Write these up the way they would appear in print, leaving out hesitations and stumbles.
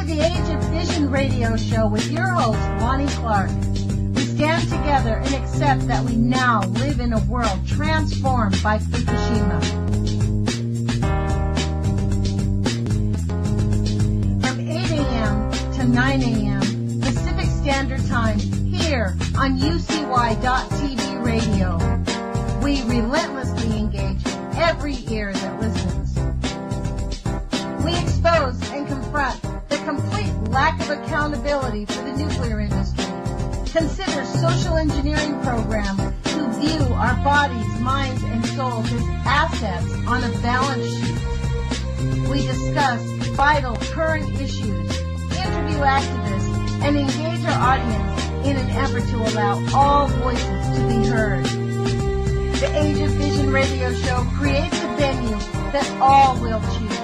to the Age of Fission radio show with your host, Lonnie Clark. We stand together and accept that we now live in a world transformed by Fukushima. From 8 a.m. to 9 a.m. Pacific Standard Time here on UCY.TV radio. We relentlessly engage every ear that listens. We expose and confront the complete lack of accountability for the nuclear industry. Consider social engineering programs who view our bodies, minds, and souls as assets on a balance sheet. We discuss vital current issues, interview activists, and engage our audience in an effort to allow all voices to be heard. The Age of Fission radio show creates a venue that all will choose.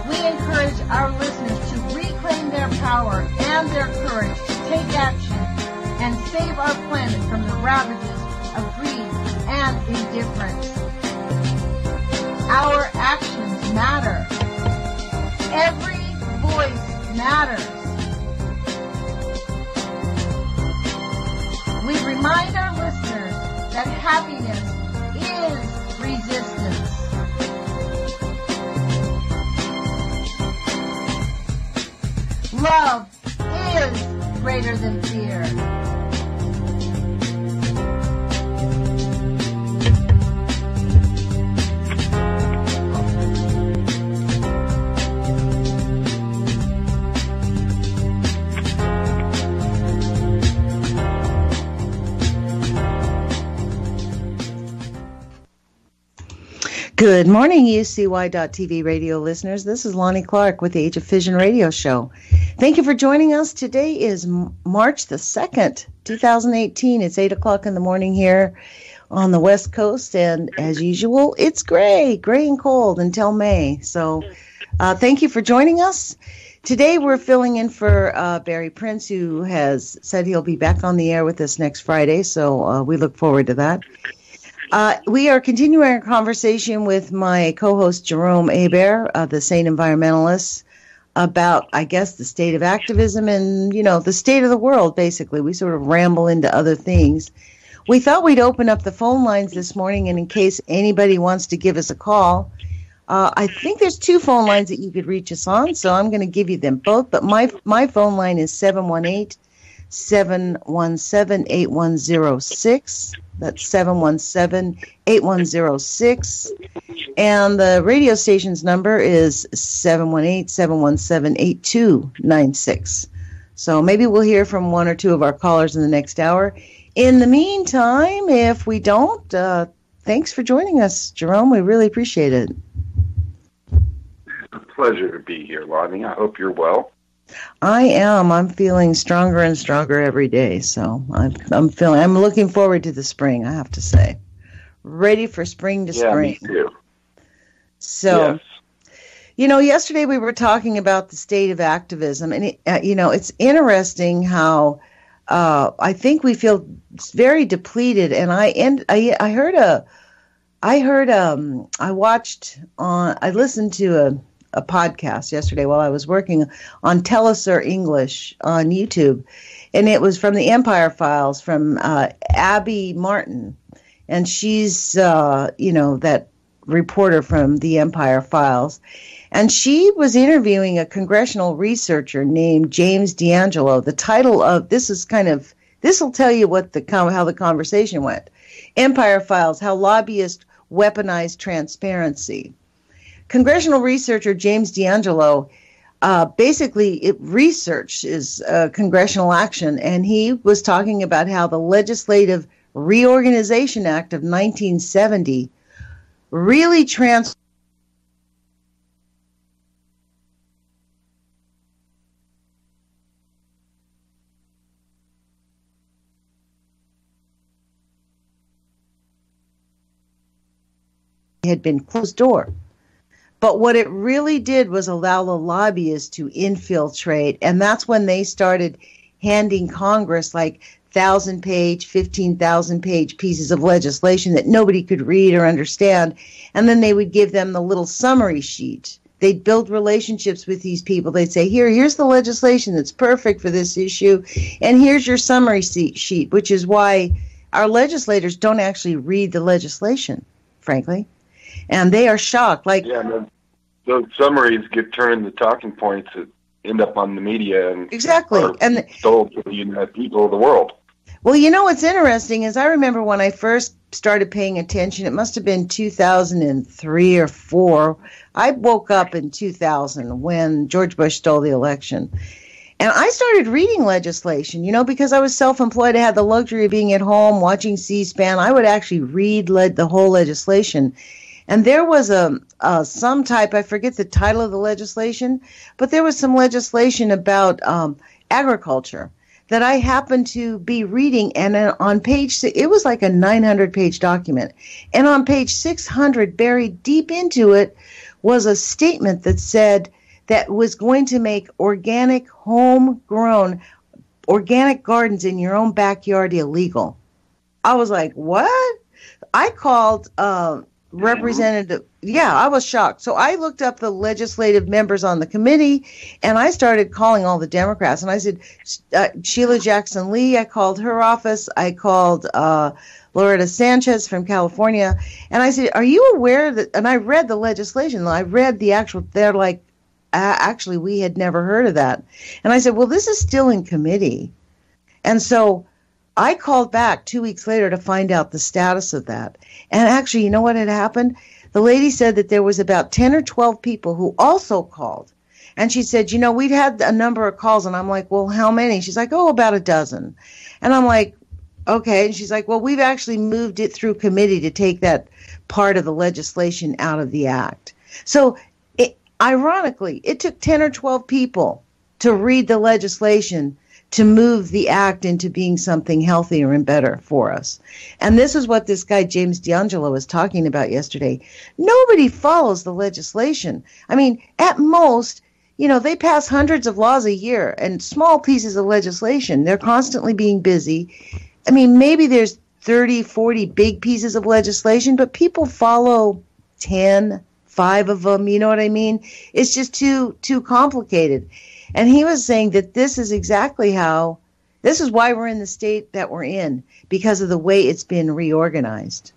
We encourage our listeners to reclaim their power and their courage to take action and save our planet from the ravages of greed and indifference. Our actions matter. Every voice matters. We remind our listeners that happiness is resistance. Love is greater than fear. Good morning, UCY.TV radio listeners. This is Lonnie Clark with the Age of Fission radio show. Thank you for joining us. Today is March the 2nd, 2018. It's 8 o'clock in the morning here on the West Coast, and as usual, it's gray and cold until May. So thank you for joining us. Today we're filling in for Barry Prince, who has said he'll be back on the air with us next Friday, so we look forward to that. We are continuing our conversation with my co-host Jerome, Hebert, the sane environmentalist, about, I guess, the state of activism and, the state of the world, basically. We sort of ramble into other things. We thought we'd open up the phone lines this morning, and in case anybody wants to give us a call, I think there's two phone lines that you could reach us on, so I'm going to give you them both. But my phone line is 718-717-8106. That's 717-8106. And the radio station's number is 718-717-8296. So maybe we'll hear from one or two of our callers in the next hour. In the meantime, if we don't, thanks for joining us, Jerome. We really appreciate it. It's a pleasure to be here, Lonnie. I hope you're well. I am. I'm feeling stronger and stronger every day. So I'm looking forward to the spring, I have to say. Ready for spring to spring. Me too. So, yes. Yesterday we were talking about the state of activism, and it's interesting how I think we feel very depleted. And I listened to a podcast yesterday while I was working on Telesur English on YouTube, and it was from the Empire Files from Abby Martin, and she's that reporter from the Empire Files, and she was interviewing a congressional researcher named James D'Angelo. The title of this will tell you how the conversation went. Empire Files: How Lobbyists Weaponize Transparency. Congressional researcher James D'Angelo basically researches congressional action, and he was talking about how the Legislative Reorganization Act of 1970 really had been closed door. But what it really did was allow the lobbyists to infiltrate, and that's when they started handing Congress like 1,000-page, 15,000-page pieces of legislation that nobody could read or understand, and then they would give them the little summary sheet. they'd build relationships with these people. They'd say, here's the legislation that's perfect for this issue, and here's your summary sheet, which is why our legislators don't actually read the legislation, frankly. And they are shocked. Those summaries get turned into talking points that end up on the media and exactly are sold to the people of the world. Well, you know what's interesting is I remember when I first started paying attention, it must have been 2003 or 4. I woke up in 2000 when George Bush stole the election. And I started reading legislation, because I was self-employed. I had the luxury of being at home watching C-SPAN. I would actually read the whole legislation. And there was some type, I forget the title of the legislation, but there was some legislation about agriculture that I happened to be reading, and on page, it was like a 900-page document, and on page 600, buried deep into it, was a statement that said that was going to make organic, homegrown, organic gardens in your own backyard illegal. I was like, what? I called Representative, I was shocked. So I looked up the legislative members on the committee, and I started calling all the Democrats. And I said, Sheila Jackson Lee, I called her office. I called Loretta Sanchez from California. And I said, are you aware that, and I read the legislation. I read the actual, they're like, actually, we had never heard of that. And I said, well, this is still in committee. And so I called back 2 weeks later to find out the status of that. And actually, you know what had happened? The lady said that there was about 10 or 12 people who also called. And she said, we'd had a number of calls. And I'm like, well, how many? She's like, about a dozen. And I'm like, okay. And she's like, well, we've actually moved it through committee to take that part of the legislation out of the act. So ironically, it took 10 or 12 people to read the legislation to move the act into being something healthier and better for us. And this is what this guy, James D'Angelo, was talking about yesterday. Nobody follows the legislation. I mean, at most, they pass hundreds of laws a year and small pieces of legislation. They're constantly being busy. I mean, maybe there's 30, 40 big pieces of legislation, but people follow 10, 5 of them. You know what I mean? It's just too complicated. And he was saying that this is why we're in the state that we're in, because of the way it's been reorganized.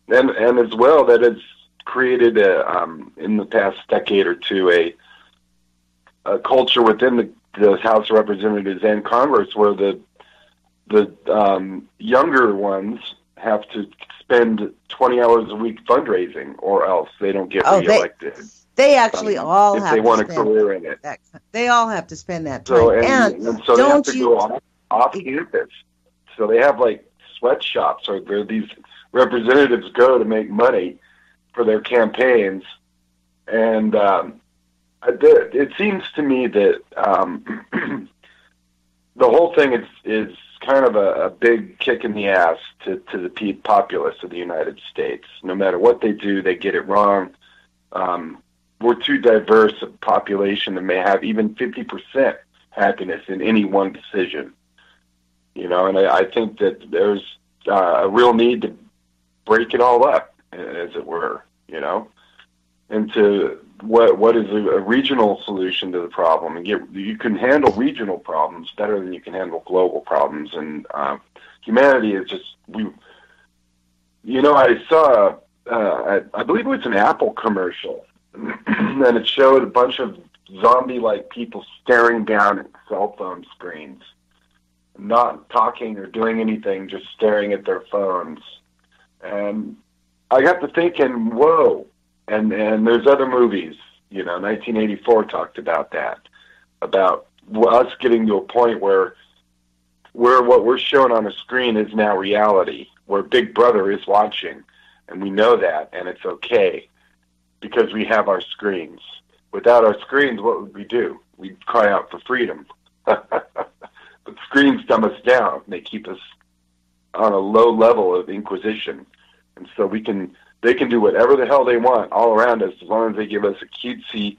And as well, that it's created in the past decade or two a culture within the House of Representatives and Congress where the younger ones have to spend 20 hours a week fundraising, or else they don't get reelected. They actually all have to spend. If they want a career in it. They all have to spend that time. So, and so they have to go off campus. So they have like sweatshops where these representatives go to make money for their campaigns. And it seems to me that the whole thing is kind of a big kick in the ass to the populace of the United States. No matter what they do, they get it wrong. We're too diverse a population that may have even 50% happiness in any one decision. And I think that there's a real need to break it all up, as it were, into what is a regional solution to the problem. And you can handle regional problems better than you can handle global problems. And humanity is just, I saw, I believe it was an Apple commercial, and it showed a bunch of zombie-like people staring down at cell phone screens, not talking or doing anything, just staring at their phones. And I got to thinking, whoa. And there's other movies, 1984 talked about that, about us getting to a point where what we're shown on a screen is now reality, where Big Brother is watching, and we know that, and it's okay, because we have our screens. Without our screens, what would we do? We'd cry out for freedom. But screens dumb us down. They keep us on a low level of inquisition. And so they can do whatever the hell they want all around us, as long as they give us a cutesy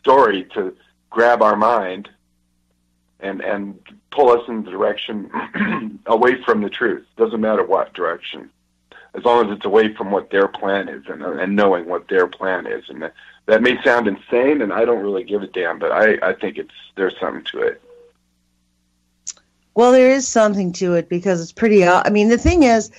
story to grab our mind and pull us in the direction away from the truth. Doesn't matter what direction. as long as it's away from what their plan is and knowing what their plan is. And that may sound insane, and I don't really give a damn, but I think there's something to it. Well, there is something to it because it's pretty. I mean, the thing is,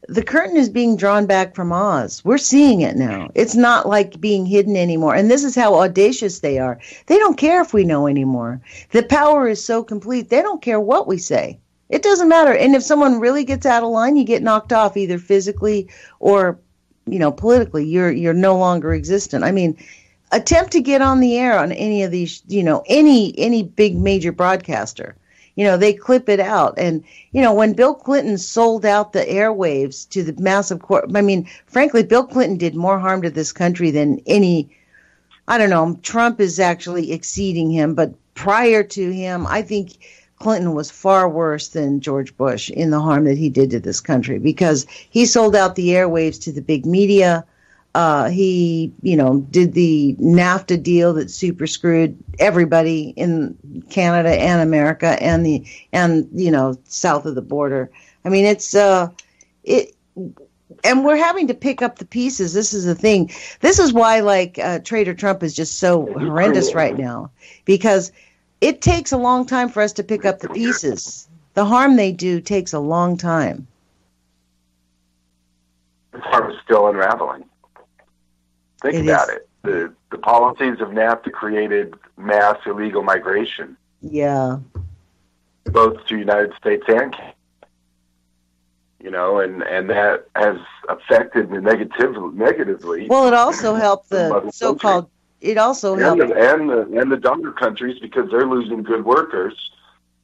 the curtain is being drawn back from Oz. We're seeing it now. It's not like being hidden anymore. And this is how audacious they are. They don't care if we know anymore. The power is so complete, they don't care what we say. It doesn't matter. And if someone really gets out of line, you get knocked off either physically or, politically. You're no longer existent. I mean, attempt to get on the air on any of these, any big major broadcaster. They clip it out. And, when Bill Clinton sold out the airwaves to the massive frankly, Bill Clinton did more harm to this country than Trump is actually exceeding him. But prior to him, I think Clinton was far worse than George Bush in the harm that he did to this country because he sold out the airwaves to the big media. He, did the NAFTA deal that super screwed everybody in Canada and America and south of the border. I mean, and we're having to pick up the pieces. This is the thing. This is why, Trader Trump is just so horrendous right now, because it takes a long time for us to pick up the pieces. The harm they do takes a long time. The harm is still unraveling. Think about it. The policies of NAFTA created mass illegal migration. Yeah. Both to the United States and Canada. And that has affected negatively. Well, it also helped the so-called. It also helped and the donor countries because they're losing good workers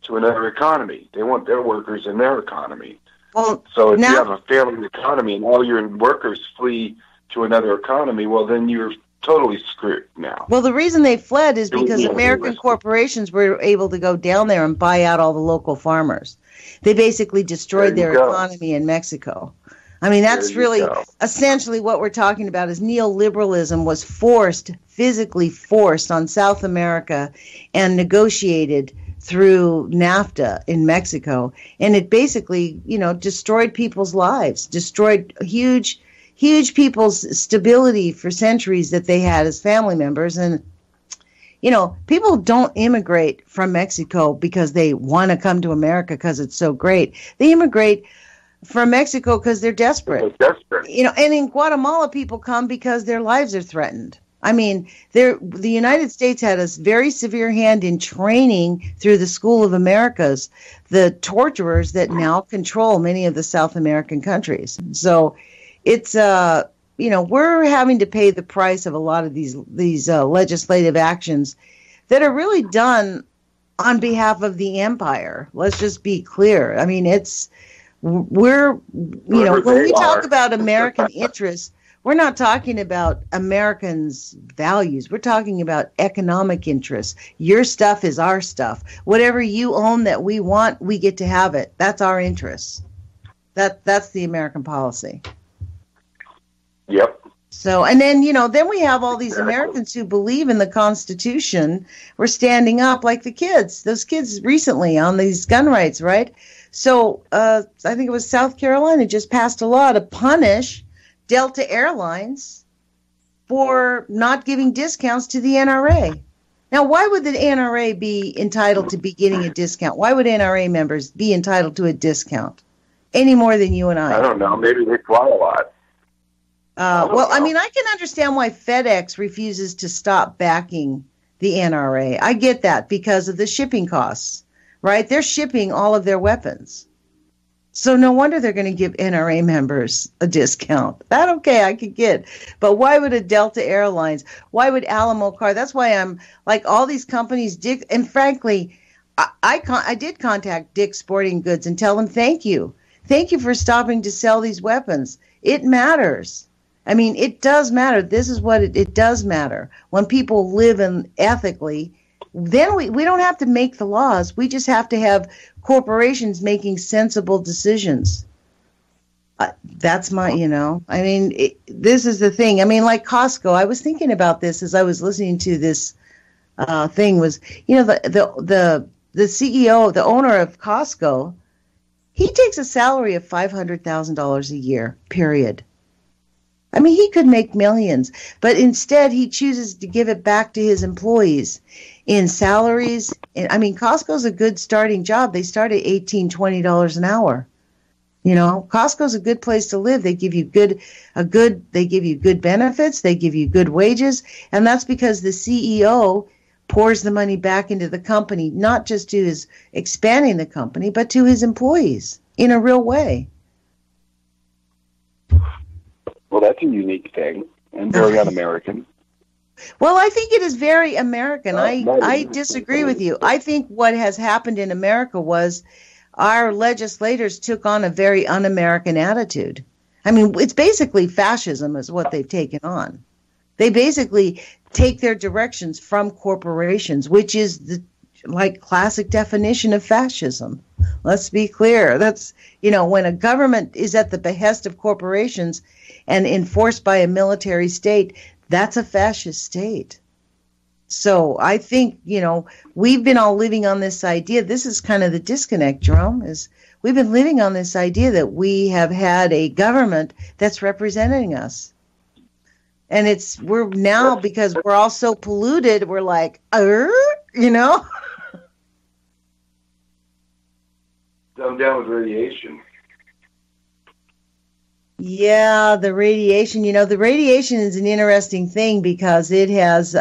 to another economy. They want their workers in their economy. Well, so if you have a failing economy and all your workers flee to another economy, well, then you're totally screwed now. Well, the reason they fled is because American corporations were able to go down there and buy out all the local farmers. They basically destroyed their economy in Mexico. I mean, that's really essentially what we're talking about is neoliberalism was physically forced on South America and negotiated through NAFTA in Mexico. And it basically, destroyed people's lives, destroyed huge people's stability for centuries that they had as family members. And, people don't immigrate from Mexico because they want to come to America because it's so great. They immigrate from Mexico because they're desperate. And in Guatemala, people come because their lives are threatened. I mean, the United States had a very severe hand in training through the School of Americas the torturers that now control many of the South American countries. So it's, we're having to pay the price of a lot of these legislative actions that are really done on behalf of the empire. Let's just be clear. I mean, when we talk about American interests, we're not talking about Americans' values. We're talking about economic interests. Your stuff is our stuff. Whatever you own that we want, we get to have it. That's our interests. That's the American policy. Yep. So, and then, then we have all these Americans who believe in the Constitution. We're standing up like those kids recently on these gun rights, right? So I think it was South Carolina just passed a law to punish Delta Airlines for not giving discounts to the NRA. Now, why would the NRA be entitled to be getting a discount? Why would NRA members be entitled to a discount any more than you and I? I don't know. Maybe they fly a lot. I mean, I can understand why FedEx refuses to stop backing the NRA. I get that because of the shipping costs, right? They're shipping all of their weapons. So no wonder they're going to give NRA members a discount. That, okay, I could get. But why would a Delta Airlines, why would Alamo Car? That's why I'm like all these companies, Dick, and frankly, I did contact Dick's Sporting Goods and tell them thank you. Thank you for stopping to sell these weapons. It matters. I mean, it does matter. This is what it does matter. When people live ethically, then we don't have to make the laws. We just have to have corporations making sensible decisions. That's my, I mean, this is the thing. I mean, like Costco, I was thinking about this as I was listening to this thing was, the CEO, the owner of Costco, He takes a salary of $500,000 a year, period. I mean, he could make millions, but instead he chooses to give it back to his employees in salaries. I mean, Costco's a good starting job. They start at $18, $20 an hour. You know, Costco's a good place to live. They give you good benefits. They give you good wages. And that's because the CEO pours the money back into the company, not just to his expanding the company, but to his employees in a real way. Well, that's a unique thing and very un-American. Well, I think it is very American. I disagree with you. I think what has happened in America was our legislators took on a very un-American attitude. I mean, it's basically fascism is what they've taken on. They basically take their directions from corporations, which is the classic definition of fascism. Let's be clear. That's, when a government is at the behest of corporations and enforced by a military state, that's a fascist state. So I think, we've been all living on this idea. This is kind of the disconnect, Jerome, is we've been living on this idea that we have had a government that's representing us. And we're now, because we're all so polluted, we're like, Dumb down with radiation. Yeah, the radiation. The radiation is an interesting thing because it has,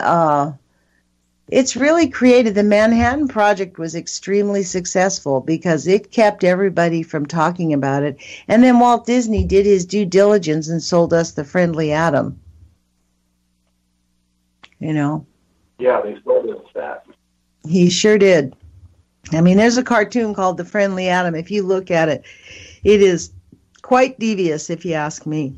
it's really created, the Manhattan Project was extremely successful because it kept everybody from talking about it. And then Walt Disney did his due diligence and sold us The Friendly Atom. Yeah, they sold us that. He sure did. I mean, there's a cartoon called The Friendly Atom. If you look at it, it is quite devious, if you ask me.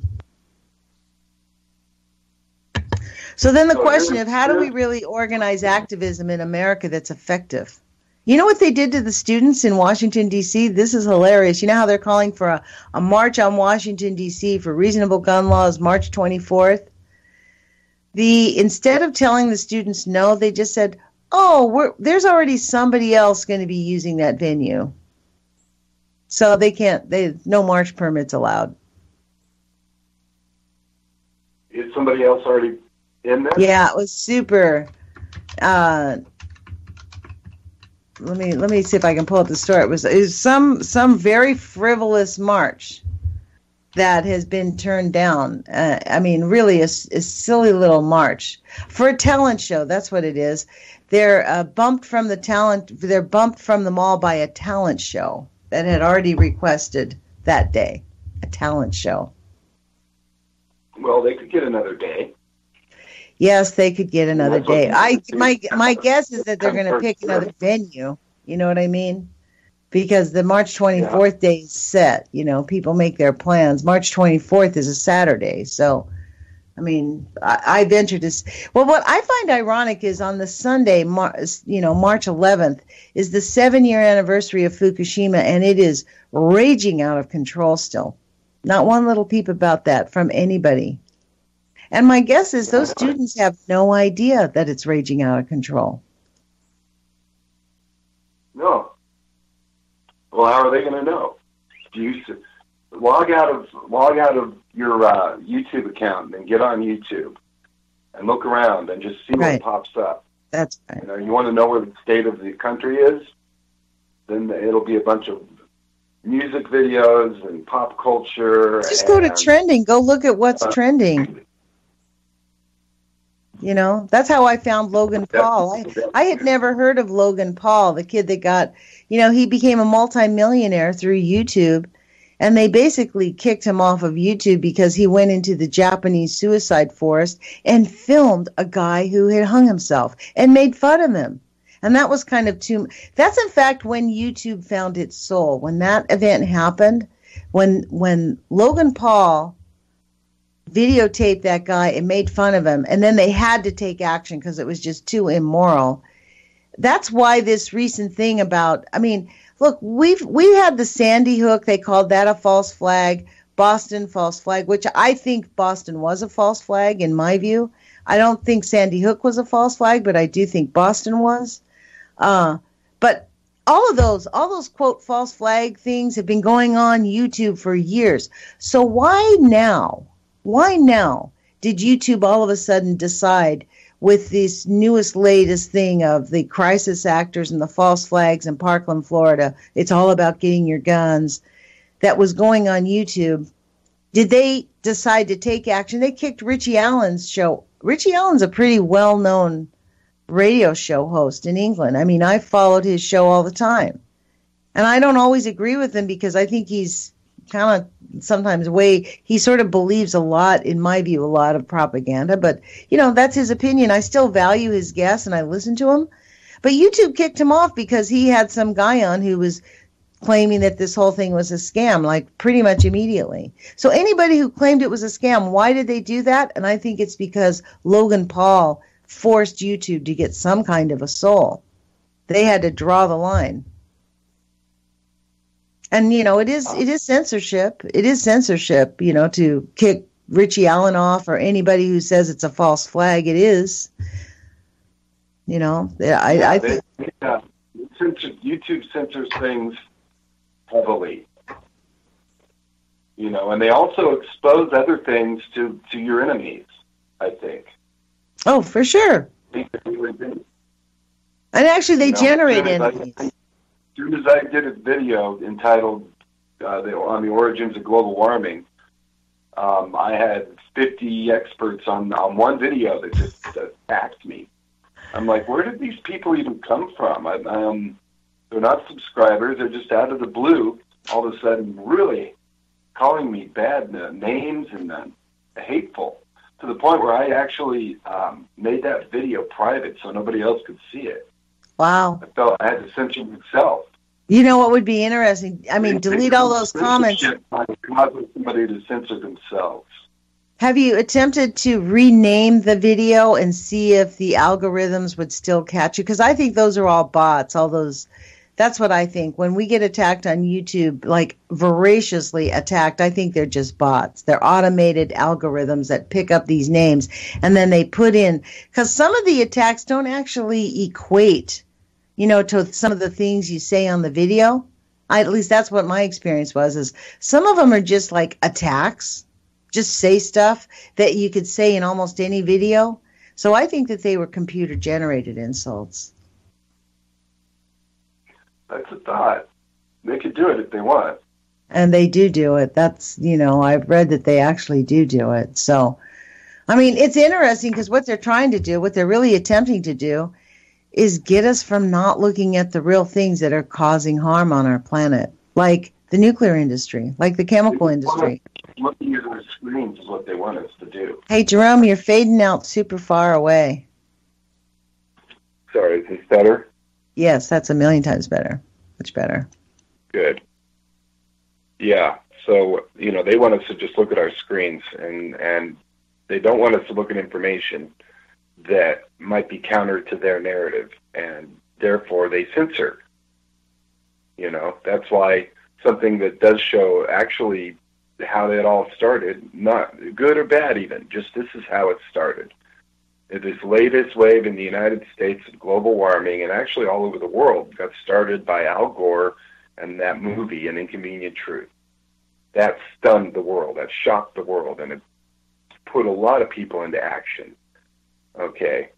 So then the question of how do we really organize activism in America that's effective? You know what they did to the students in Washington, D.C.? This is hilarious. You know how they're calling for a march on Washington, D.C. for reasonable gun laws March 24th? Instead of telling the students no, they just said, there's already somebody else going to be using that venue. So no march permits allowed. Is somebody else already in there? Yeah, it was super. Let me see if I can pull up the story. It was some very frivolous march that has been turned down. Really a silly little march for a talent show. That's what it is. They're bumped from the mall by a talent show that had already requested that day, a talent show. Well, they could get another day. Yes, they could get another day. My guess is that they're going to pick another venue. You know what I mean? Because the March 24th day is set. People make their plans. March 24th is a Saturday. So, I venture to... Well, what I find ironic is on the Sunday, March 11th, is the 7-year anniversary of Fukushima, and it is raging out of control still. Not one little peep about that from anybody. And my guess is those students have no idea that it's raging out of control. No. Well, how are they going to know? You log out of your YouTube account and get on YouTube and look around and just see what pops up. That's right. You want to know where the state of the country is? Then it'll be a bunch of music videos and pop culture. Just go to trending. Go look at what's trending. That's how I found Logan Paul. I had never heard of Logan Paul, the kid that got, he became a multimillionaire through YouTube, and they basically kicked him off of YouTube because he went into the Japanese suicide forest and filmed a guy who had hung himself and made fun of him. And that was kind of that's in fact when YouTube found its soul. When that event happened, when Logan Paul videotaped that guy and made fun of him, and then they had to take action because it was just too immoral. That's why this recent thing about, look, we had the Sandy Hook, they called that a false flag, Boston false flag, which I think Boston was a false flag in my view. I don't think Sandy Hook was a false flag, but I do think Boston was. But all those quote false flag things have been going on YouTube for years. So why now? Why now did YouTube all of a sudden decide with this newest, latest thing of the crisis actors and the false flags in Parkland, Florida? It's all about getting your guns. That was going on YouTube. Did they decide to take action? They kicked Richie Allen's show. Richie Allen's a pretty well-known radio show host in England. I mean, I followed his show all the time. And I don't always agree with him because I think he's kind of sometimes he sort of believes a lot, in my view, a lot of propaganda. But, that's his opinion. I still value his guests and I listen to him. But YouTube kicked him off because he had some guy on who was claiming that this whole thing was a scam, like pretty much immediately. So anybody who claimed it was a scam, why did they do that? And I think it's because Logan Paul forced YouTube to get some kind of a soul. They had to draw the line. And, it is censorship. It is censorship, to kick Richie Allen off or anybody who says it's a false flag. It is. I think YouTube censors things heavily, and they also expose other things to your enemies, I think. Oh, for sure. And actually, they generate enemies. As soon as I did a video entitled on the origins of global warming, I had 50 experts on one video that just attacked me. I'm like, where did these people even come from? They're not subscribers. They're just out of the blue, all of a sudden, really calling me bad names and hateful, to the point where I actually made that video private so nobody else could see it. Wow. I felt I had to censor myself. You know what would be interesting? I mean, delete all those comments. Causing somebody to censor themselves. Have you attempted to rename the video and see if the algorithms would still catch you? Because I think those are all bots, all those. That's what I think. When we get attacked on YouTube, like voraciously attacked, I think they're just bots. They're automated algorithms that pick up these names and then they put in, because some of the attacks don't actually equate, to some of the things you say on the video. At least that's what my experience was, is some of them are just like attacks, just say stuff that you could say in almost any video. So I think that they were computer generated insults. That's a thought. They could do it if they want. And they do it. That's, I've read that they actually do it. So, I mean, it's interesting because what they're trying to do, what they're really attempting to do, is get us from not looking at the real things that are causing harm on our planet, like the nuclear industry, like the chemical industry. Looking at our screens is what they want us to do. Hey, Jerome, you're fading out super far away. Sorry, is this better? Yes, that's a million times better. Much better. Good. Yeah, so, they want us to just look at our screens, and they don't want us to look at information that might be counter to their narrative, and therefore they censor. That's why something that does show actually how it all started, not good or bad even, just this is how it started. This latest wave in the United States of global warming, and actually all over the world, got started by Al Gore and that movie, An Inconvenient Truth. That stunned the world. That shocked the world, and it put a lot of people into action. Okay.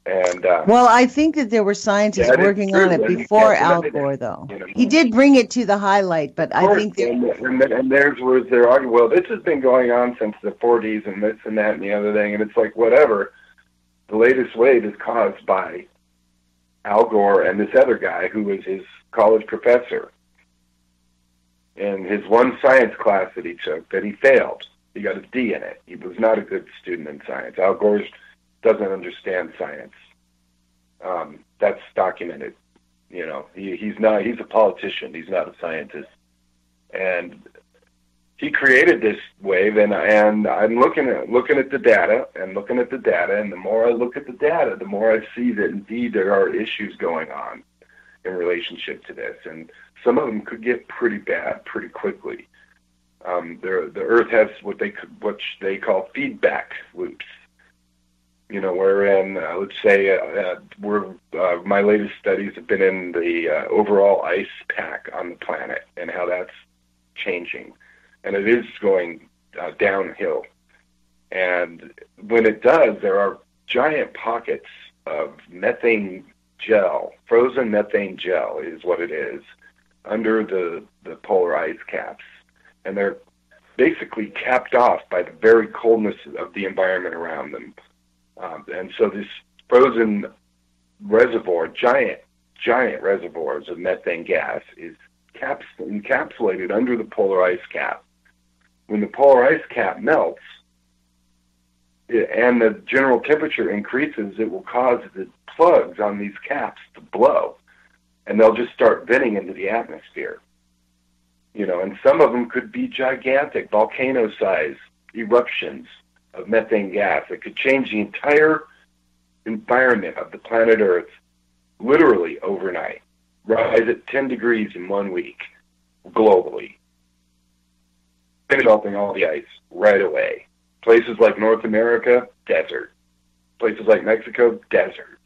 And well, I think that there were scientists working on it before Al Gore, though. He did bring it to the highlight, but I think and theirs was their argument. Well, this has been going on since the 40s, and this and that and the other thing, and it's like whatever. The latest wave is caused by Al Gore and this other guy who was his college professor. In his one science class that he took, that he failed. He got a D in it. He was not a good student in science. Al Gore doesn't understand science. That's documented. He's a politician. He's not a scientist. And he created this wave, and I'm looking at the data, and the more I look at the data, the more I see that indeed there are issues going on in relationship to this, and some of them could get pretty bad pretty quickly. The Earth has what they call feedback loops. wherein, let's say, my latest studies have been in the overall ice pack on the planet and how that's changing. And it is going downhill. And when it does, there are giant pockets of methane gel, frozen methane gel is what it is, under the polar ice caps. And they're basically capped off by the very coldness of the environment around them. And so this frozen reservoir, giant reservoirs of methane gas, is encapsulated under the polar ice cap. When the polar ice cap melts and the general temperature increases, it will cause the plugs on these caps to blow, and they'll just start venting into the atmosphere. And some of them could be gigantic, volcano-sized eruptions of methane gas that could change the entire environment of the planet Earth literally overnight, rise at 10 degrees in 1 week globally, melting all the ice right away. Places like North America, desert. Places like Mexico, desert.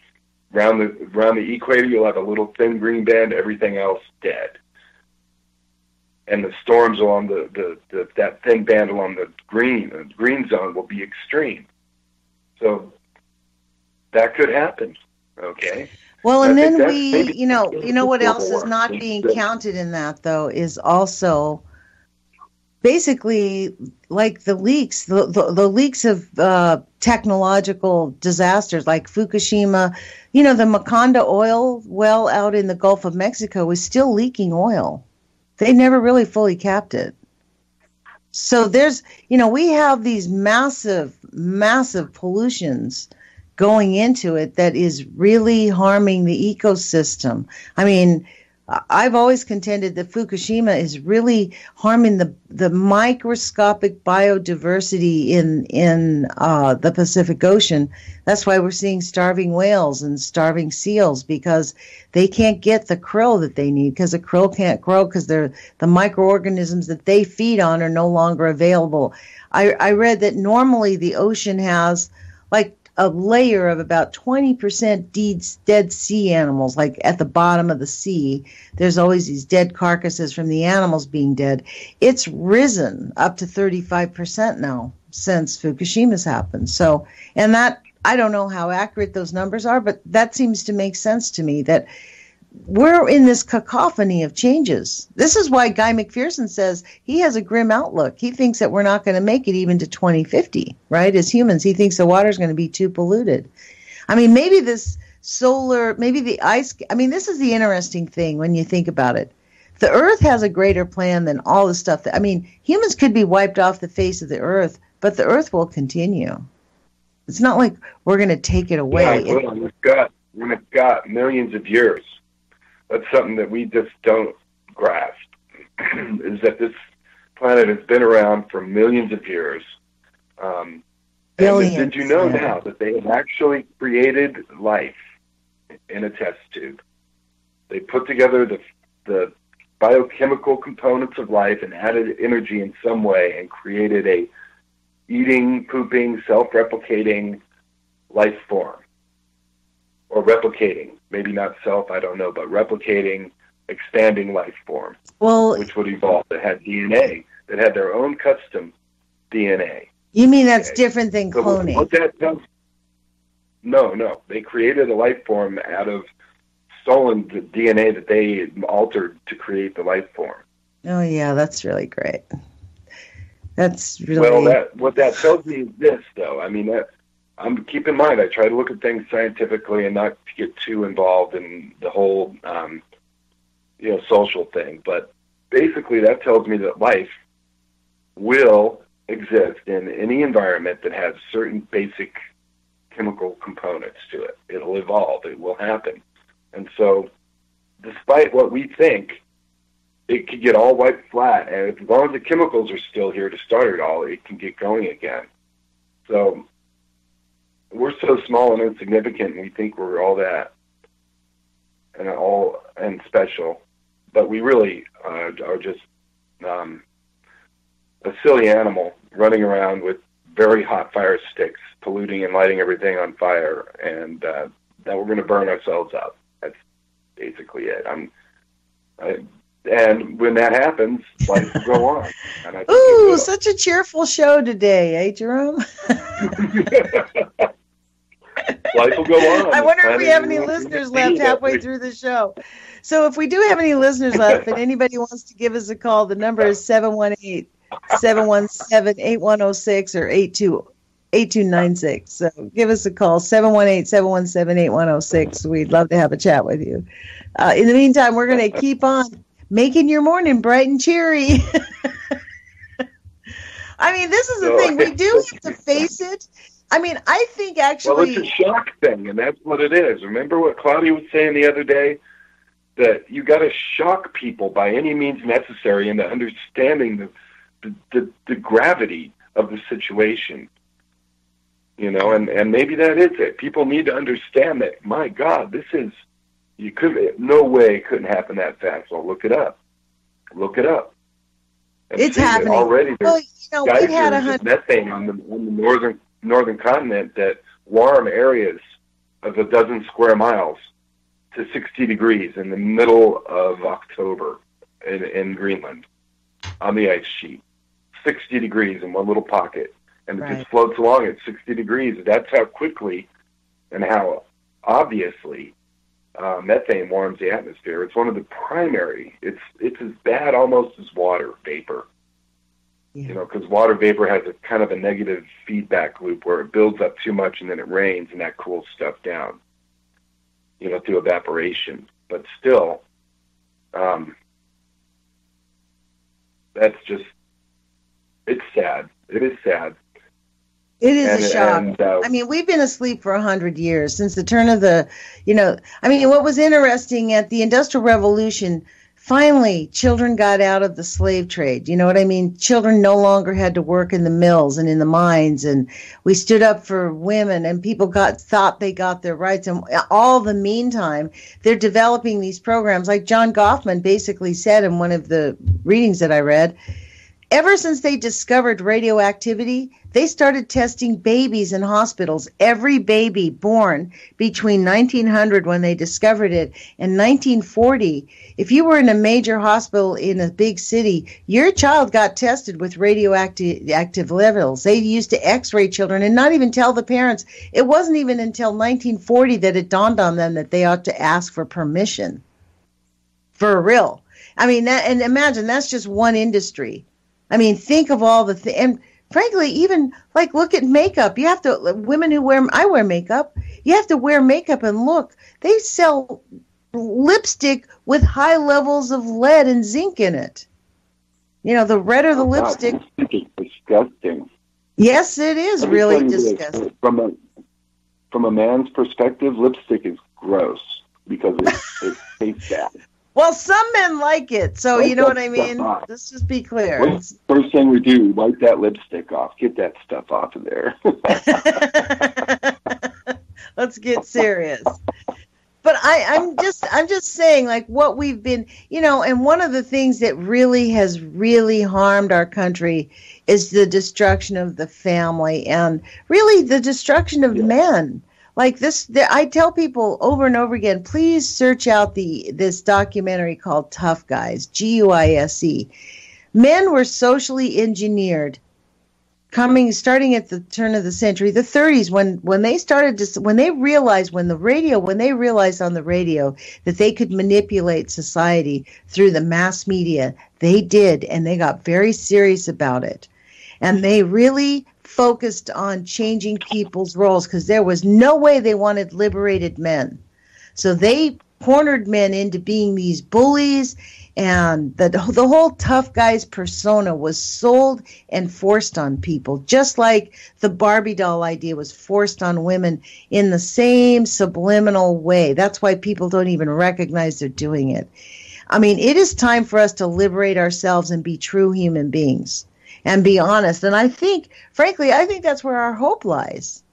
Around the equator, you'll have a little thin green band, everything else dead. And the storms along that thin band along the green zone will be extreme. So that could happen. Okay. Well, and then what else is not being counted in that, though, is also basically like the leaks, the leaks of technological disasters like Fukushima. The Macondo oil well out in the Gulf of Mexico is still leaking oil. They never really fully capped it. So there's, we have these massive pollutions going into it that is really harming the ecosystem. I mean, I've always contended that Fukushima is really harming the microscopic biodiversity in the Pacific Ocean. That's why we're seeing starving whales and starving seals, because they can't get the krill that they need, because the krill can't grow because the microorganisms that they feed on are no longer available. I read that normally the ocean has like a layer of about 20% dead sea animals, like at the bottom of the sea. There's always these dead carcasses from the animals being dead. It's risen up to 35% now since Fukushima's happened. So, and that, I don't know how accurate those numbers are, but that seems to make sense to me, that we're in this cacophony of changes. This is why Guy McPherson says he has a grim outlook. He thinks that we're not going to make it even to 2050, right? As humans, he thinks the water's going to be too polluted. I mean, maybe this maybe the ice, this is the interesting thing when you think about it. The Earth has a greater plan than all the stuff humans could be wiped off the face of the Earth, but the Earth will continue. It's not like we're going to take it away. Yeah, we've got millions of years. That's something that we just don't grasp, is that this planet has been around for millions of years. Billions, did you know now that they have actually created life in a test tube? They put together the biochemical components of life and added energy in some way and created a eating, pooping, self-replicating life form. Or replicating, maybe not self, I don't know, but replicating, expanding life form, which would evolve, that had DNA, that had their own custom DNA. You mean that's different than cloning? What that does? No. They created a life form out of stolen DNA that they altered to create the life form. Oh yeah, that's really great. That's really what that tells me is this, though. Keep in mind, I try to look at things scientifically and not get too involved in the whole, social thing. But basically, that tells me that life will exist in any environment that has certain basic chemical components to it. It'll evolve. It will happen. And so, despite what we think, it could get all wiped flat. And as long as the chemicals are still here to start it all, it can get going again. So, we're so small and insignificant, and we think we're all that and special, but we really are just a silly animal running around with very hot fire sticks, polluting and lighting everything on fire, and that we're going to burn ourselves up. That's basically it. And when that happens, life will go on. And I think ooh, such a cheerful show today, eh, Jerome? Life will go on. I wonder if we have any listeners left halfway through the show. So if we do have any listeners left and anybody wants to give us a call, the number is 718-717-8106 or 8296. So give us a call, 718-717-8106. We'd love to have a chat with you. In the meantime, we're going to keep on making your morning bright and cheery. I mean, this is the thing. We do have to face it. I mean, I think actually... Well, it's a shock thing, and that's what it is. Remember what Claudia was saying the other day? That you got to shock people by any means necessary into understanding the gravity of the situation. You know, and maybe that is it. People need to understand that, my God, this is... no way it couldn't happen that fast. Well, look it up. Look it up. And it's happening. Already there's geysers of methane on the northern continent that warm areas of a dozen square miles to 60 degrees in the middle of October in Greenland on the ice sheet. 60 degrees in one little pocket. And it just floats along at 60 degrees. That's how quickly and how obviously methane warms the atmosphere. It's one of the primary. It's as bad almost as water vapor. Yeah. You know, because water vapor has a kind of a negative feedback loop where it builds up too much and then it rains and that cools stuff down, you know, through evaporation. But still, that's just, it's sad. It is sad. It is a shock. I mean, we've been asleep for 100 years since the turn of the, you know, I mean, what was interesting at the Industrial Revolution, finally, children got out of the slave trade. You know what I mean? Children no longer had to work in the mills and in the mines, and we stood up for women, and people thought they got their rights. And all the meantime, they're developing these programs, like John Goffman basically said in one of the readings that I read. Ever since they discovered radioactivity, they started testing babies in hospitals. Every baby born between 1900, when they discovered it, and 1940, if you were in a major hospital in a big city, your child got tested with radioactive levels. They used to x-ray children and not even tell the parents. It wasn't even until 1940 that it dawned on them that they ought to ask for permission. For real. I mean, and imagine, that's just one industry. I mean, think of all the things. And frankly, even like look at makeup. You have to, women who I wear makeup, you have to wear makeup and look. They sell lipstick with high levels of lead and zinc in it. You know, the redder the lipstick. Lipstick is disgusting. Yes, it is really disgusting. From a man's perspective, lipstick is gross because it tastes bad. Well, some men like it, so you know what I mean? Let's just be clear. What's the first thing we do? Wipe that lipstick off. Get that stuff off of there. Let's get serious. But I'm just saying, like, what we've been, you know, and one of the things that really has really harmed our country is the destruction of the family and really the destruction of men. Like this, I tell people over and over again, please search out this documentary called Tough Guys, Guise. Men were socially engineered, starting at the turn of the century, the 30s, when they realized on the radio that they could manipulate society through the mass media. They did, and they got very serious about it, and they really focused on changing people's roles because there was no way they wanted liberated men. So they cornered men into being these bullies, and the whole tough guy's persona was sold and forced on people, just like the Barbie doll idea was forced on women in the same subliminal way. That's why people don't even recognize they're doing it. I mean, it is time for us to liberate ourselves and be true human beings. And be honest. And I think, frankly, that's where our hope lies.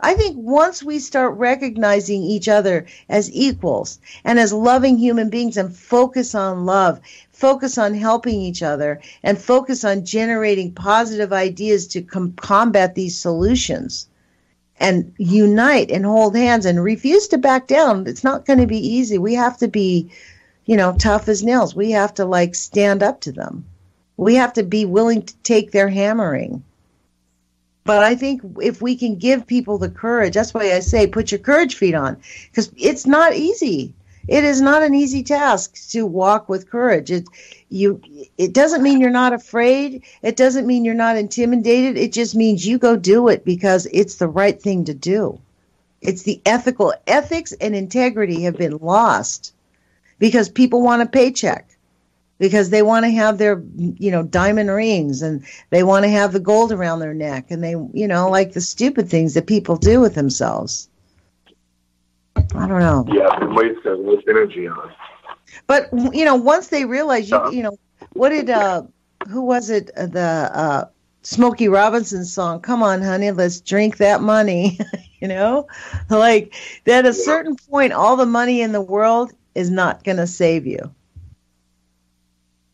I think once we start recognizing each other as equals and as loving human beings and focus on love, focus on helping each other, and focus on generating positive ideas to combat these solutions and unite and hold hands and refuse to back down, it's not going to be easy. We have to be, tough as nails. We have to stand up to them. We have to be willing to take their hammering. But I think if we can give people the courage, that's why I say put your courage feet on, because it's not easy. It is not an easy task to walk with courage. It doesn't mean you're not afraid. It doesn't mean you're not intimidated. It just means you go do it because it's the right thing to do. It's the ethics and integrity have been lost because people want a paycheck. Because they want to have their, diamond rings and they want to have the gold around their neck and they, like the stupid things that people do with themselves. I don't know. Yeah, and waste energy on it. But, once they realize, what did, who was it, the Smokey Robinson song, "Come on, honey, let's drink that money," At a certain point, all the money in the world is not going to save you.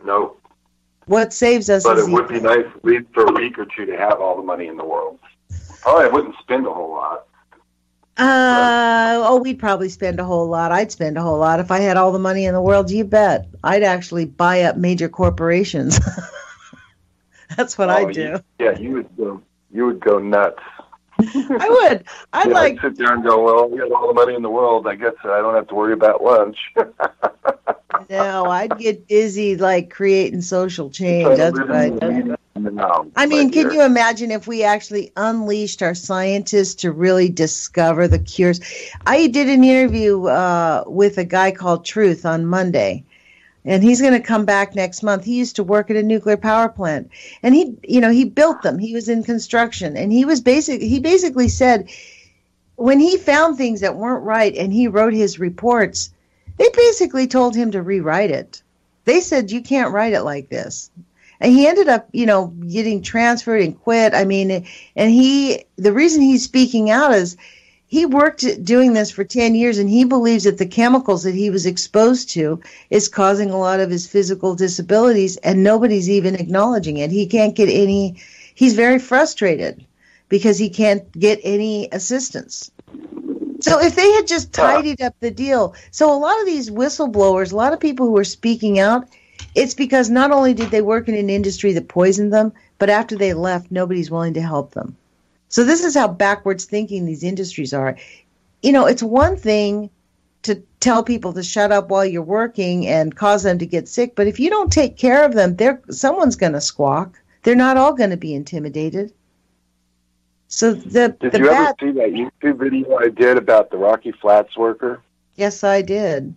No. What saves us but is it would be nice at least for a week or two to have all the money in the world. Probably I wouldn't spend a whole lot. We'd probably spend a whole lot. I'd spend a whole lot. If I had all the money in the world, you bet. I'd actually buy up major corporations. That's what I'd do. You would go nuts. I would. I'd sit there and go, well, we have all the money in the world. I guess I don't have to worry about lunch. No, I'd get busy creating social change. That's what I'd do. I mean, can you imagine if we actually unleashed our scientists to really discover the cures? I did an interview with a guy called Truth on Monday, and he's going to come back next month. He used to work at a nuclear power plant, and he built them. He was in construction, and he basically said when he found things that weren't right and he wrote his reports, they basically told him to rewrite it. They said, you can't write it like this. And he ended up, getting transferred and quit. I mean, and the reason he's speaking out is he worked doing this for 10 years, and he believes that the chemicals that he was exposed to is causing a lot of his physical disabilities, and nobody's even acknowledging it. He can't get he's very frustrated because he can't get any assistance. So if they had just tidied up the deal, so a lot of these whistleblowers, a lot of people who are speaking out, it's because not only did they work in an industry that poisoned them, but after they left, nobody's willing to help them. So this is how backwards thinking these industries are. It's one thing to tell people to shut up while you're working and cause them to get sick, but if you don't take care of them, someone's going to squawk. They're not all going to be intimidated. So did you ever see that YouTube video I did about the Rocky Flats worker? Yes, I did.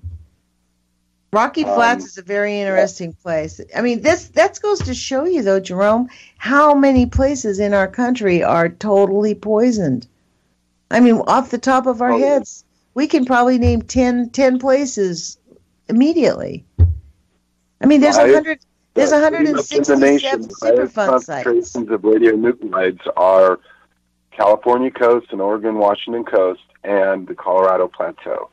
Rocky Flats is a very interesting place. I mean, that goes to show you, though, Jerome, how many places in our country are totally poisoned. I mean, off the top of our heads, we can probably name 10 places immediately. I mean, there's 167 Superfund sites. Concentrations of radionuclides are California coast and Oregon, Washington coast, and the Colorado Plateau.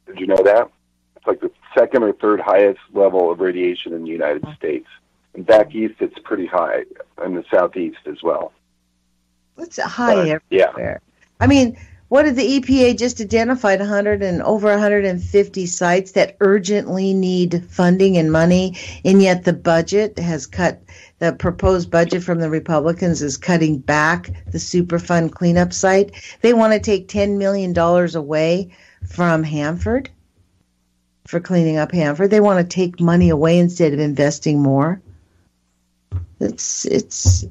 Did you know that? It's like the second or third highest level of radiation in the United States. And back east, it's pretty high, in the southeast as well. It's high everywhere. Yeah. I mean, what did the EPA just identified? Over 150 sites that urgently need funding and money, and yet the budget has cut. The proposed budget from the Republicans is cutting back the Superfund cleanup site. They want to take $10 million away from Hanford for cleaning up Hanford. They want to take money away instead of investing more. It's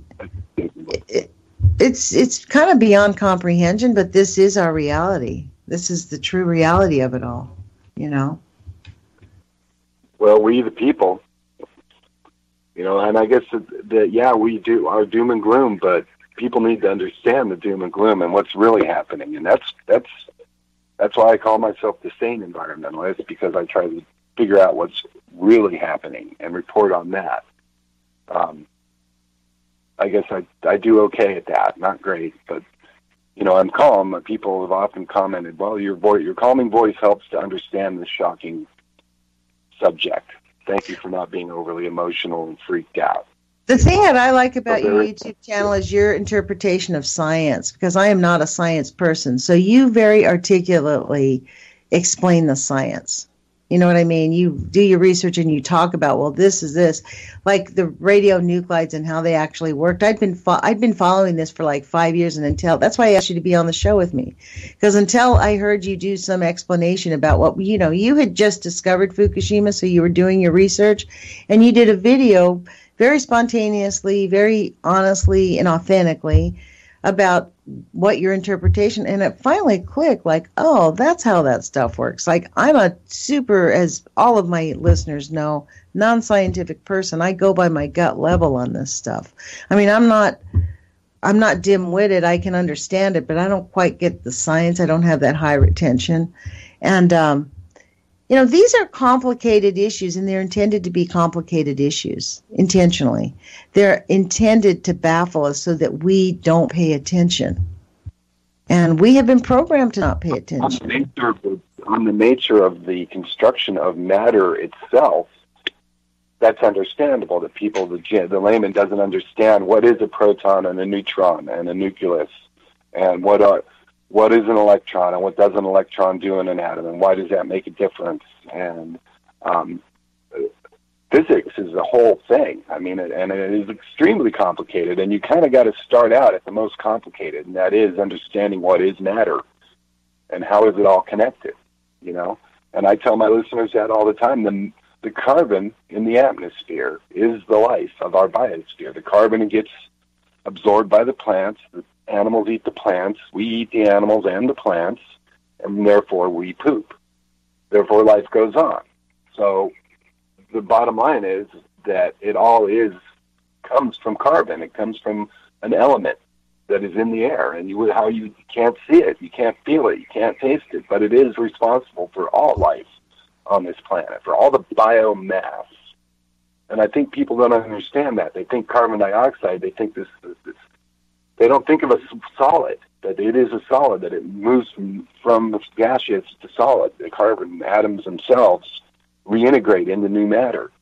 kind of beyond comprehension, but this is our reality. This is the true reality of it all, Well, we the people, and I guess that we do our doom and gloom, but people need to understand the doom and gloom and what's really happening, and that's why I call myself the sane environmentalist, because I try to figure out what's really happening and report on that. I guess I do okay at that. Not great, but I'm calm. People have often commented, well, your calming voice helps to understand this shocking subject. Thank you for not being overly emotional and freaked out. The thing that I like about your YouTube channel is your interpretation of science, because I am not a science person. So you very articulately explain the science. You know what I mean? You do your research and you talk about, well, this is this, like the radionuclides and how they actually worked. I'd been following this for like 5 years, and that's why I asked you to be on the show with me, because until I heard you do some explanation about what you had just discovered Fukushima, so you were doing your research, and you did a video very spontaneously, very honestly, and authentically about what your interpretation, and it finally clicked, like, oh, that's how that stuff works. Like, I'm a super, as all of my listeners know, non-scientific person. I go by my gut level on this stuff. I mean, I'm not dim-witted. I can understand it, but I don't quite get the science. I don't have that high retention. And, these are complicated issues, and they're intended to be complicated issues intentionally. They're intended to baffle us so that we don't pay attention. And we have been programmed to not pay attention. On the nature of the construction of matter itself, that's understandable. That the layman doesn't understand what is a proton and a neutron and a nucleus, and what is an electron and what does an electron do in an atom, and why does that make a difference? And physics is the whole thing. I mean, and it is extremely complicated, and you kind of got to start out at the most complicated, and that is understanding what is matter and how is it all connected, And I tell my listeners that all the time. The carbon in the atmosphere is the life of our biosphere. The carbon gets absorbed by the plants. The animals eat the plants. We eat the animals and the plants, and therefore we poop. Therefore life goes on. So the bottom line is that it all comes from carbon. It comes from an element that is in the air, and you can't see it, you can't feel it, you can't taste it, but it is responsible for all life on this planet, for all the biomass. And I think people don't understand that. They think carbon dioxide, they think this they don't think of a solid, that it is a solid, that it moves from gaseous to solid. The carbon atoms themselves reintegrate into new matter.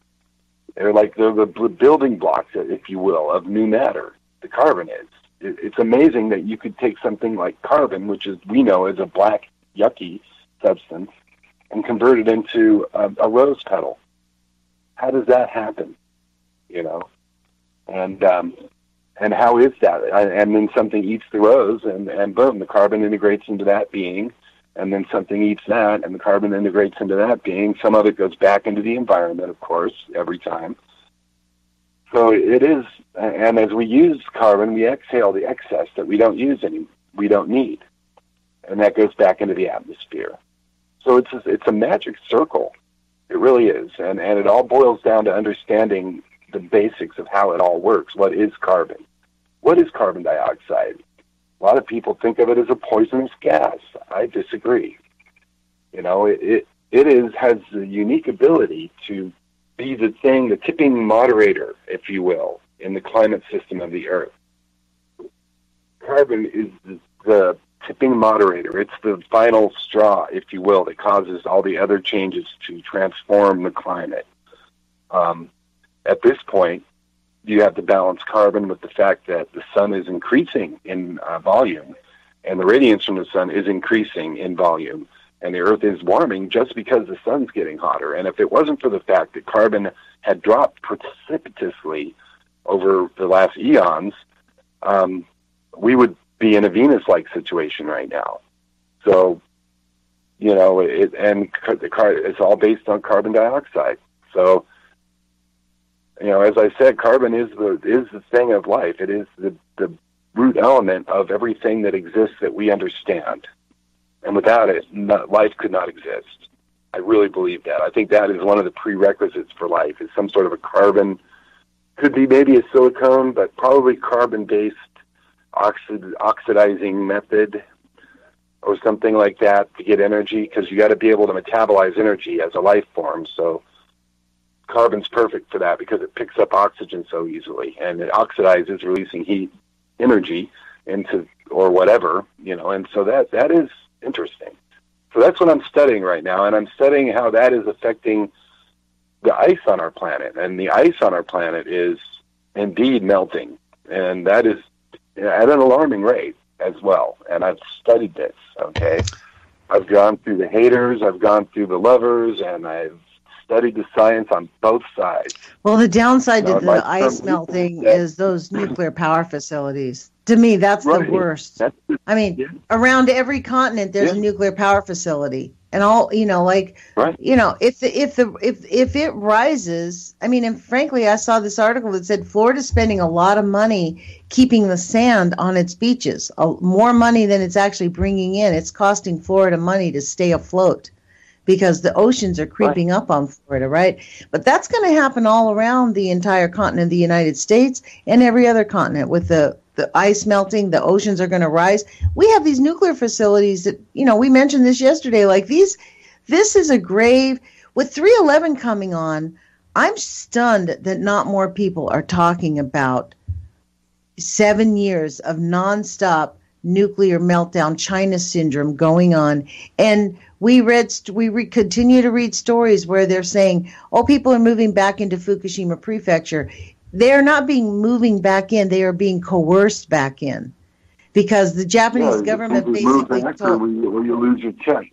They're like the building blocks, if you will, of new matter. The carbon is. It's amazing that you could take something like carbon, which we know is a black, yucky substance, and convert it into a rose petal. How does that happen? And how is that? And then something eats the rose, and boom, the carbon integrates into that being, and then something eats that, and the carbon integrates into that being. Some of it goes back into the environment, of course, every time. So it is, and as we use carbon, we exhale the excess that we don't use we don't need, and that goes back into the atmosphere. So it's a magic circle. It really is, and it all boils down to understanding the basics of how it all works. What is carbon? What is carbon dioxide? A lot of people think of it as a poisonous gas. I disagree. It has the unique ability to be the tipping moderator, if you will, in the climate system of the Earth. Carbon is the tipping moderator. It's the final straw, if you will, that causes all the other changes to transform the climate. At this point, you have to balance carbon with the fact that the sun is increasing in volume, and the radiance from the sun is increasing in volume, and the Earth is warming just because the sun's getting hotter. And if it wasn't for the fact that carbon had dropped precipitously over the last eons, we would be in a Venus-like situation right now. So, it's all based on carbon dioxide. So, as I said, carbon is the thing of life. It is the root element of everything that exists that we understand. And without it, life could not exist. I really believe that. I think that is one of the prerequisites for life, is some sort of a carbon, could be maybe a silicone, but probably carbon-based oxidizing method or something like that to get energy, because you got to be able to metabolize energy as a life form. So carbon's perfect for that because it picks up oxygen so easily, and it oxidizes, releasing heat energy into, or whatever, and so that is interesting. So that's what I'm studying right now, and I'm studying how that is affecting the ice on our planet. And the ice on our planet is indeed melting, and that is at an alarming rate as well. And I've studied this, okay? I've gone through the haters, I've gone through the lovers, and I've studied the science on both sides. Well, the downside to the ice melting is those nuclear power facilities. To me, that's the worst. Around every continent, there's a nuclear power facility, and all if it rises, and frankly, I saw this article that said Florida's spending a lot of money keeping the sand on its beaches, more money than it's actually bringing in. It's costing Florida money to stay afloat, because the oceans are creeping up on Florida, right? But that's going to happen all around the entire continent of the United States and every other continent. With the ice melting, the oceans are going to rise. We have these nuclear facilities that, we mentioned this yesterday, like this is a grave. With 311 coming on, I'm stunned that not more people are talking about 7 years of nonstop nuclear meltdown, China syndrome going on. And we continue to read stories where they're saying, people are moving back into Fukushima Prefecture. They're not moving back in. They are being coerced back in, because the Japanese government basically told. Where you lose your check.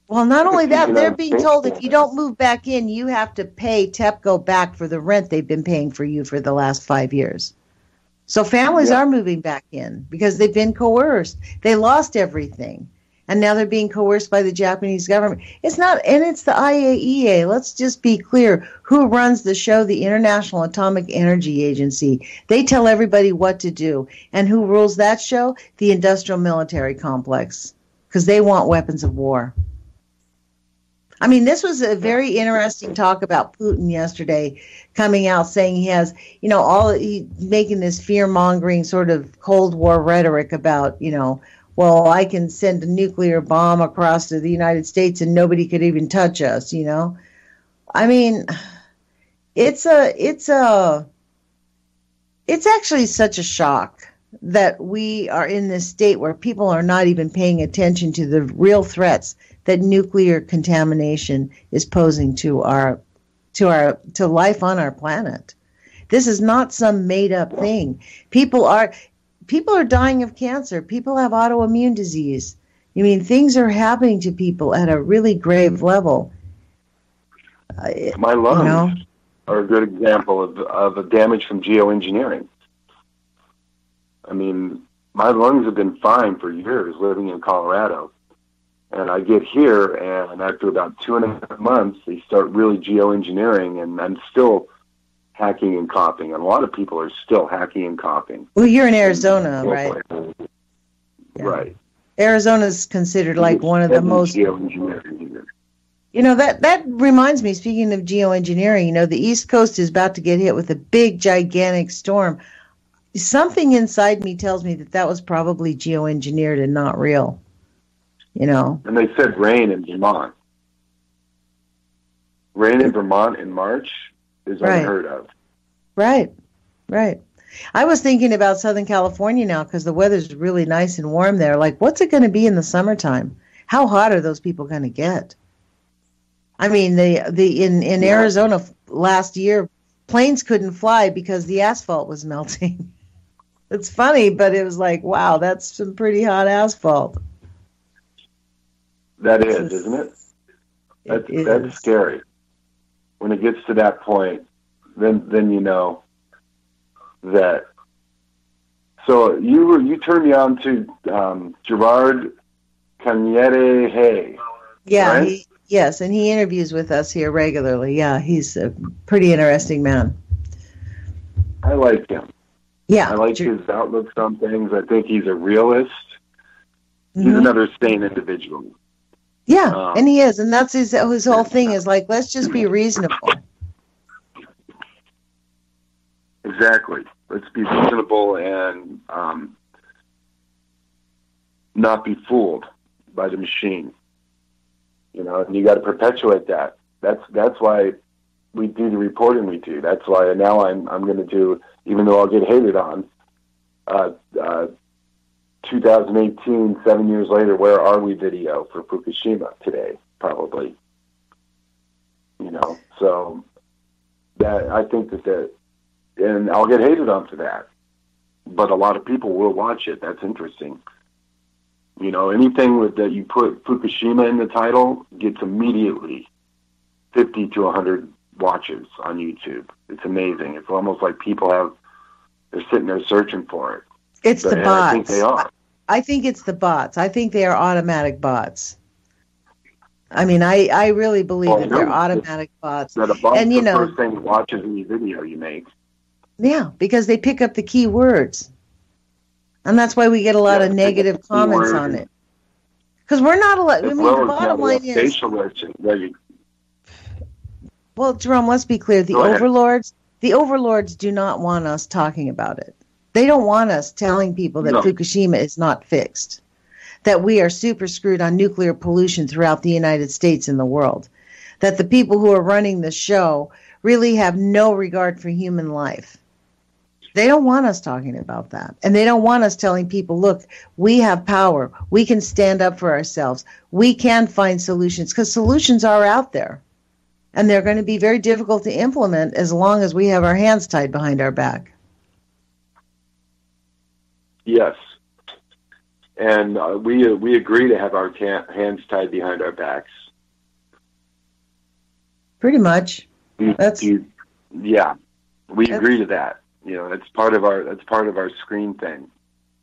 Well, not only that, they're being told if you don't move back in, you have to pay TEPCO back for the rent they've been paying for you for the last 5 years. So families are moving back in because they've been coerced. They lost everything. And now they're being coerced by the Japanese government. It's not, and it's the IAEA. Let's just be clear. Who runs the show? The International Atomic Energy Agency. They tell everybody what to do. And who rules that show? The industrial military complex. Because they want weapons of war. This was a very interesting talk about Putin yesterday, coming out saying he has, making this fear-mongering sort of Cold War rhetoric about, I can send a nuclear bomb across to the United States and nobody could even touch us, It's actually such a shock that we are in this state where people are not even paying attention to the real threats that nuclear contamination is posing to life on our planet. This is not some made up thing. People are dying of cancer. People have autoimmune disease. Things are happening to people at a really grave level. My lungs are a good example of a damage from geoengineering. My lungs have been fine for years living in Colorado. And I get here, and after about 2.5 months, they start really geoengineering, and I'm still hacking and coughing. And a lot of people are still hacking and coughing. Well, you're in Arizona, right? Right. Arizona's considered like one of the most... Geoengineering. That reminds me, speaking of geoengineering, the East Coast is about to get hit with a big, gigantic storm. Something inside me tells me that was probably geoengineered and not real. And they said rain in Vermont. Rain in Vermont in March is unheard of. Right. I was thinking about Southern California now because the weather's really nice and warm there. Like, what's it going to be in the summertime? How hot are those people going to get? In Arizona last year, planes couldn't fly because the asphalt was melting. It's funny, but it was like, wow, that's some pretty hot asphalt. That is, isn't it? That's scary. When it gets to that point, then you know that. So you turned me on to Gerard Cañete. Yeah, right? Yes, and he interviews with us here regularly. Yeah, he's a pretty interesting man. I like him. Yeah. I like his outlooks on things. I think he's a realist. He's another sane individual. Yeah, and he is. And that's his whole thing is like, let's just be reasonable. Exactly. Let's be reasonable and not be fooled by the machine. And you got to perpetuate that. That's why we do the reporting we do. That's why now I'm going to do, even though I'll get hated on, 2018, 7 years later, where are we video for Fukushima today, probably. You know, so that I think that, and I'll get hated on for that. But a lot of people will watch it. That's interesting. You know, anything that you put Fukushima in the title gets immediately 50 to 100 watches on YouTube. It's amazing. It's almost like they're sitting there searching for it. It's the bots. I think they are. I think it's the bots. I think they are automatic bots. I mean, I really believe that they're automatic bots. That a bot's and, the first thing it watches any video you make. Yeah, because they pick up the key words. And that's why we get a lot of negative comments on it. Because we're not allowed. I mean, the bottom line is. Well, Jerome, let's be clear. The overlords do not want us talking about it. They don't want us telling people that Fukushima is not fixed, that we are super screwed on nuclear pollution throughout the United States and the world, that the people who are running the show really have no regard for human life. They don't want us talking about that. And they don't want us telling people, look, we have power. We can stand up for ourselves. We can find solutions, because solutions are out there. And they're going to be very difficult to implement as long as we have our hands tied behind our back. Yes. And we agree to have our hands tied behind our backs. Pretty much. We agree to that. You know, that's part of our screen thing.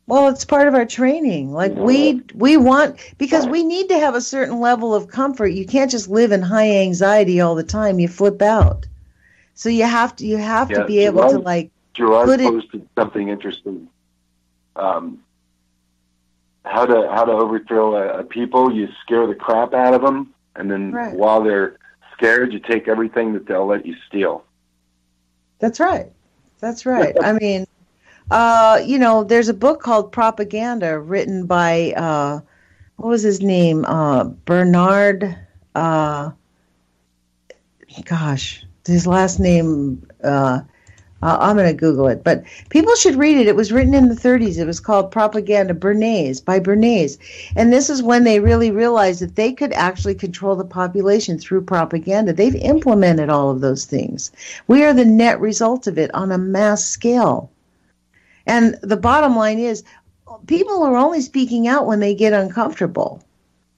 Well, it's part of our training. Like we want, because we need to have a certain level of comfort. You can't just live in high anxiety all the time. You flip out. So you have to be able to like Jerome posted something interesting. How to overthrow a people. You scare the crap out of them, and then while they're scared, you take everything that they'll let you steal. That's right. That's right. I mean, you know, there's a book called Propaganda written by, what was his name? Bernard, his last name, I'm going to Google it, but people should read it. It was written in the 30s. It was called Propaganda by Bernays. And this is when they really realized that they could actually control the population through propaganda. They've implemented all of those things. We are the net result of it on a mass scale. And the bottom line is, people are only speaking out when they get uncomfortable.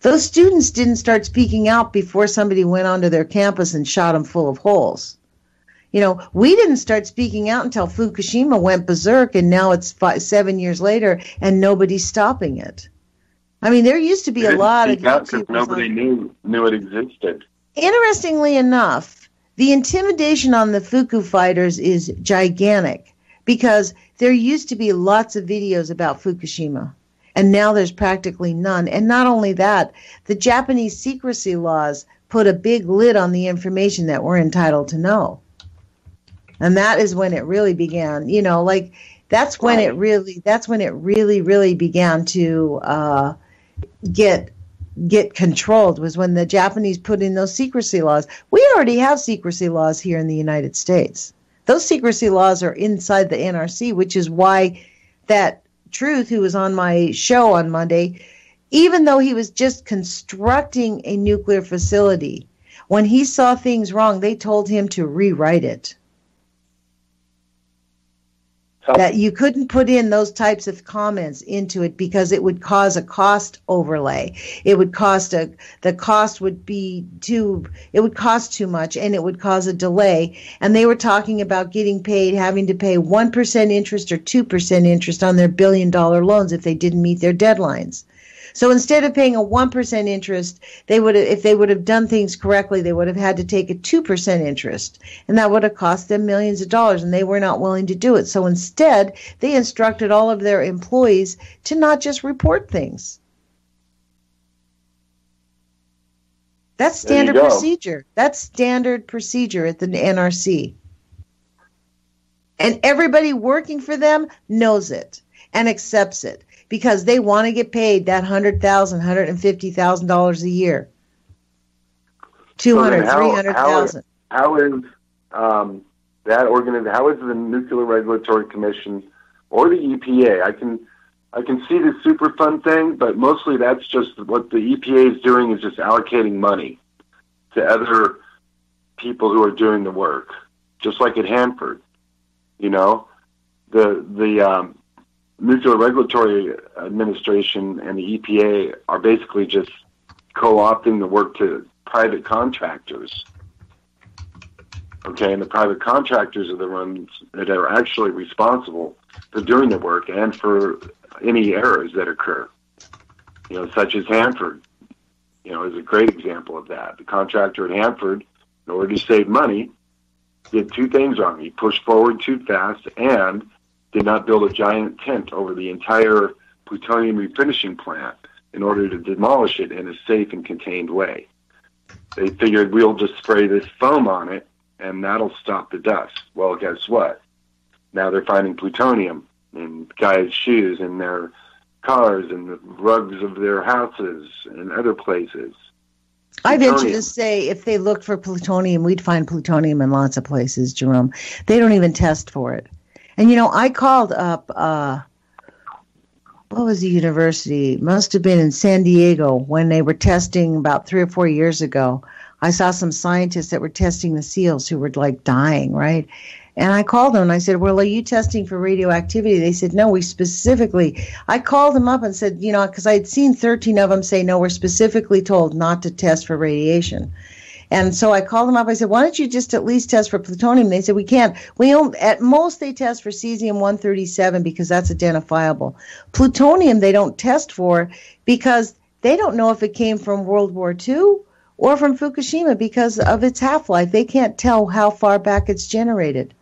Those students didn't start speaking out before somebody went onto their campus and shot them full of holes. You know, we didn't start speaking out until Fukushima went berserk, and now it's 7 years later, and nobody's stopping it. I mean, there used to be a lot of YouTubers. Nobody knew it existed. Interestingly enough, the intimidation on the Fuku fighters is gigantic, because there used to be lots of videos about Fukushima, and now there's practically none. And not only that, the Japanese secrecy laws put a big lid on the information that we're entitled to know. And that is when it really began, you know, like that's when it really began to get controlled, was when the Japanese put in those secrecy laws. We already have secrecy laws here in the United States. Those secrecy laws are inside the NRC, which is why that Truth, who was on my show on Monday, even though he was just constructing a nuclear facility, when he saw things wrong, they told him to rewrite it. That you couldn't put in those types of comments into it because it would cause a cost overlay. It would cost it would cost too much, and it would cause a delay. And they were talking about having to pay 1% interest or 2% interest on their $1 billion loans if they didn't meet their deadlines. So instead of paying a 1% interest, if they would have done things correctly, they would have had to take a 2% interest. And that would have cost them millions of dollars, and they were not willing to do it. So instead, they instructed all of their employees to not just report things. That's standard procedure. That's standard procedure at the NRC. And everybody working for them knows it and accepts it, because they want to get paid that $100,000, $150,000 a year, $200,000, $300,000. How is that organization, how is the Nuclear Regulatory Commission or the EPA? I can see the Superfund thing, but mostly that's just what the EPA is doing is just allocating money to other people who are doing the work, just like at Hanford. You know, the Nuclear Regulatory Administration and the EPA are basically just co-opting the work to private contractors. Okay, and the private contractors are the ones that are actually responsible for doing the work and for any errors that occur. You know, such as Hanford, you know, is a great example of that. The contractor at Hanford, in order to save money, did two things wrong. He pushed forward too fast and did not build a giant tent over the entire plutonium refinishing plant in order to demolish it in a safe and contained way. They figured we'll just spray this foam on it and that'll stop the dust. Well, guess what? Now they're finding plutonium in guys' shoes, in their cars, and the rugs of their houses, and other places. I venture to say if they looked for plutonium, we'd find plutonium in lots of places, Jerome. They don't even test for it. And, you know, I called up, what was the university? Must have been in San Diego when they were testing about 3 or 4 years ago. I saw some scientists that were testing the seals who were, like, dying, right? And I called them and I said, well, are you testing for radioactivity? They said, no, we specifically. I called them up and said, you know, because I had seen 13 of them say, no, we're specifically told not to test for radiation. And so I called them up. I said, why don't you just at least test for plutonium? They said, we can't. At most, they test for cesium-137 because that's identifiable. Plutonium, they don't test for because they don't know if it came from World War II or from Fukushima because of its half-life. They can't tell how far back it's generated.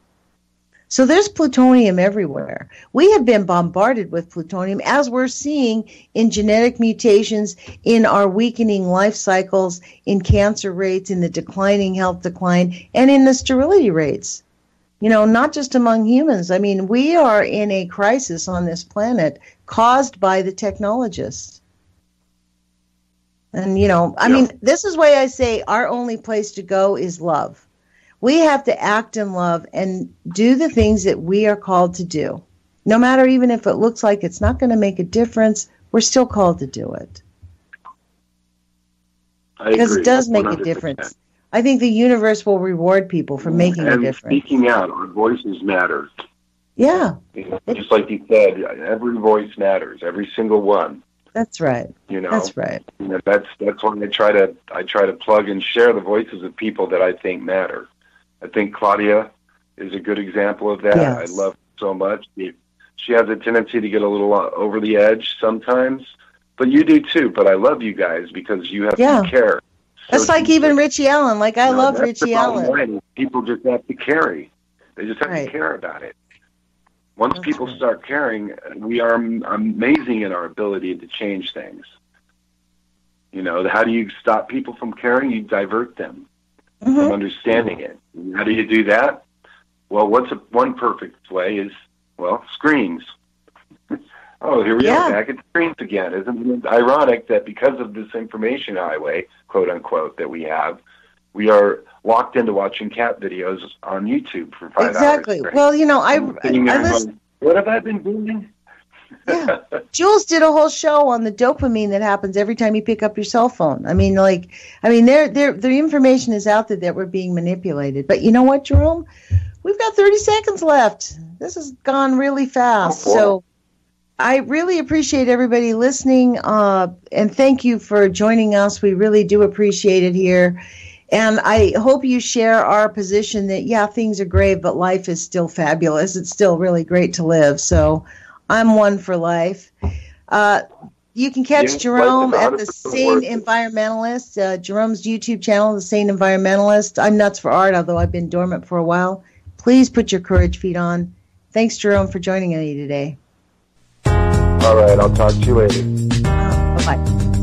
So there's plutonium everywhere. We have been bombarded with plutonium, as we're seeing in genetic mutations, in our weakening life cycles, in cancer rates, in the declining health decline, and in the sterility rates. You know, not just among humans. I mean, we are in a crisis on this planet caused by the technologists. And, you know, I mean, this is why I say our only place to go is love. We have to act in love and do the things that we are called to do. No matter even if it looks like it's not going to make a difference, we're still called to do it. Because it does make 100%. A difference. I think the universe will reward people for making a difference. Speaking out, our voices matter. Yeah. You know, just like you said, every voice matters, every single one. That's right. You know, that's right. You know, that's when I try to plug and share the voices of people that I think matter. I think Claudia is a good example of that. Yes. I love her so much. She has a tendency to get a little over the edge sometimes, but you do too. But I love you guys because you have to care. That's like even Richie Allen. Like I love Richie Allen. People just have to carry. They just have to care about it. Once people start caring, we are amazing in our ability to change things. You know, how do you stop people from caring? You divert them from understanding it. And how do you do that? Well, one perfect way is, screens. Oh, here we are back at screens again. Isn't it ironic that because of this information highway, quote unquote, that we have, we are locked into watching cat videos on YouTube for 5 hours. Exactly. Well, you know, I listen. What have I been doing? Yeah. Jules did a whole show on the dopamine that happens every time you pick up your cell phone. The information is out there that we're being manipulated. But you know what, Jerome? We've got 30 seconds left. This has gone really fast. So I really appreciate everybody listening, and thank you for joining us. We really do appreciate it here. And I hope you share our position that, things are great, but life is still fabulous. It's still really great to live. So I'm one for life. You can catch Jerome at The Sane Environmentalist, Jerome's YouTube channel, The Sane Environmentalist. I'm nuts for art, although I've been dormant for a while. Please put your courage feet on. Thanks, Jerome, for joining me today. All right, I'll talk to you later. Bye-bye.